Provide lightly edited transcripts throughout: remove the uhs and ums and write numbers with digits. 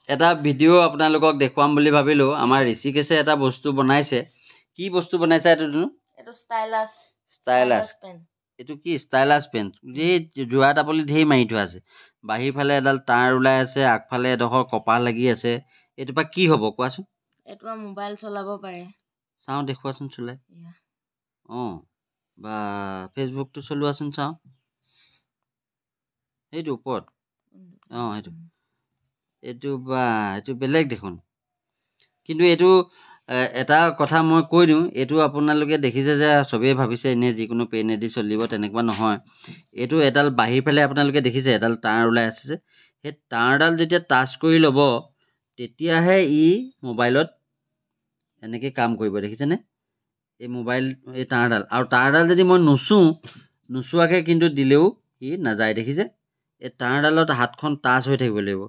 এটা ভিডিঅ' আপোনালোকক দেখুৱাম বুলি ভাবিলোঁ আমাৰ ঋষিকেশে এটা বস্তু বনাইছে কি বস্তু বনাইছে এইটো ষ্টাইলাছ পেন এইটো কি ষ্টাইলাছ পেন এই জোৰা টাপলি ঢেৰ মাৰি থোৱা আছে বাহিৰ ফালে এডাল তাঁৰ ওলাই আছে আগফালে এডোখৰ কপাহ লাগি আছে এইটোৰ পৰা কি হ'ব কোৱাচোন এইটো মোবাইল চলাব পাৰে চাওঁ দেখুৱাচোন চলাই অঁ বা ফেচবুকটো চলোৱাচোন চাওঁ এইটো ওপৰত অঁ এইটো বা এইটো বেলেগ দেখোন কিন্তু এইটো এটা কথা মই কৈ দিওঁ এইটো আপোনালোকে দেখিছে যে চবেই ভাবিছে এনেই যিকোনো পেনেদি চলিব তেনেকুৱা নহয় এইটো এডাল বাহিৰ ফালে আপোনালোকে দেখিছে এডাল তাঁৰ ওলাই আছে যে সেই তাঁৰডাল যেতিয়া টাচ কৰি ল'ব তেতিয়াহে ই মোবাইলত এনেকৈ কাম কৰিব দেখিছেনে এই মোবাইল এই তাঁৰডাল আৰু তাঁৰডাল যদি মই নোচোৱাকৈ কিন্তু দিলেও ই নাযায় দেখিছে এই তাঁৰডালত হাতখন টাচ হৈ থাকিব লাগিব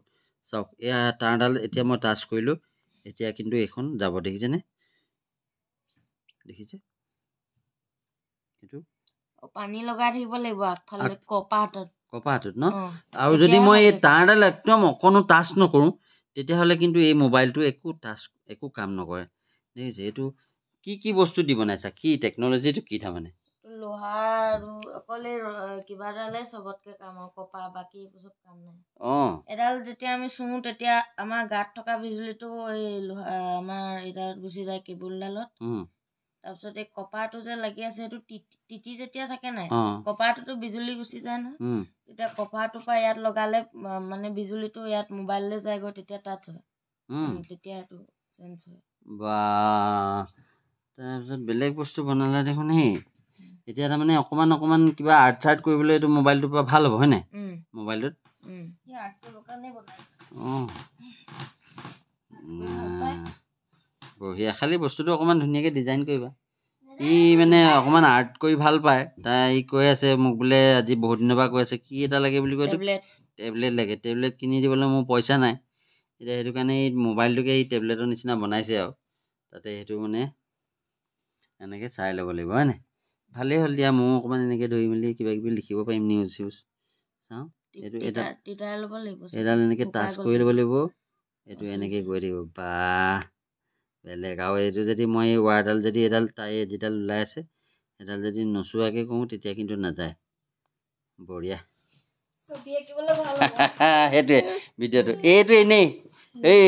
চাওক এয়া তাঁৰডাল এতিয়া মই টাচ কৰিলোঁ এতিয়া কিন্তু এইখন যাব দেখিছেনে দেখিছে এইটো পানী লগাই থাকিব লাগিব আগফালে কপাহটোত ন আৰু যদি মই এই তাঁৰডাল একদম অকণো টাচ নকৰোঁ তেতিয়াহ'লে কিন্তু এই মোবাইলটো একো কাম নকৰে দেখিছে এইটো কি বস্তু দি বনাইছা কি টেকন'লজিটো কি তাৰমানে লোহা আৰু অকল কিবা এডালে চবতকে কাম আৰু কপাহ বাকী চব কাম নাই এডাল যেতিয়া আমি চুওঁ তেতিয়া আমাৰ গাত থকা বিজুলীটো এই আমাৰ এডাল গুচি যায় কেবুলডালত তাৰপিছত এই কপাহটো যে লাগি আছে সেইটো তিতি যেতিয়া থাকে নাই কপাহটোতো বিজুলী গুচি যায় নহয় তেতিয়া কপাহটোৰ পৰা ইয়াত লগালে মানে বিজুলীটো ইয়াত মোবাইললৈ যায়গৈ তেতিয়া টাচ হয় তেতিয়া এইটো চেঞ্জ হয় বা তাৰপিছত বেলেগ বস্তু বনালে দেখোন সেই এতিয়া তাৰমানে অকণমান কিবা আৰ্ট চাৰ্ট কৰিবলৈ এইটো মোবাইলটোৰ পৰা ভাল হ'ব হয় নাই মোবাইলটোত বঢ়িয়া খালি বস্তুটো অকণমান ধুনীয়াকৈ ডিজাইন কৰিবা ই মানে অকণমান আৰ্ট কৰি ভাল পায় তাই কৈ আছে মোক বোলে আজি বহুত দিনৰ পৰা কৈ আছে কি এটা লাগে বুলি কয় টেবলেট লাগে টেবলেট কিনি দিবলৈ মোৰ পইচা নাই এতিয়া সেইটো কাৰণে এই মোবাইলটোকে এই টেবলেটৰ নিচিনা বনাইছে আৰু তাতে সেইটো মানে এনেকৈ চাই ল'ব লাগিব হয় নাই ভালেই হ'ল দিয়া ময়ো অকণমান এনেকৈ ধৰি মেলি কিবা কিবি লিখিব পাৰিম নিউজ চিউজ চাওঁ এইটো এডাল এনেকৈ টাচ কৰি ল'ব লাগিব এইটো এনেকৈ গৈ থাকিব বা বেলেগ আৰু এইটো যদি মই এই ৱাৰডাল যদি এডাল যিডাল ওলাই আছে এডাল যদি নোচোৱাকৈ কওঁ তেতিয়া কিন্তু নাযায় বঢ়িয়া সেইটোৱে ভিডিঅ'টো এইটো এনেই এই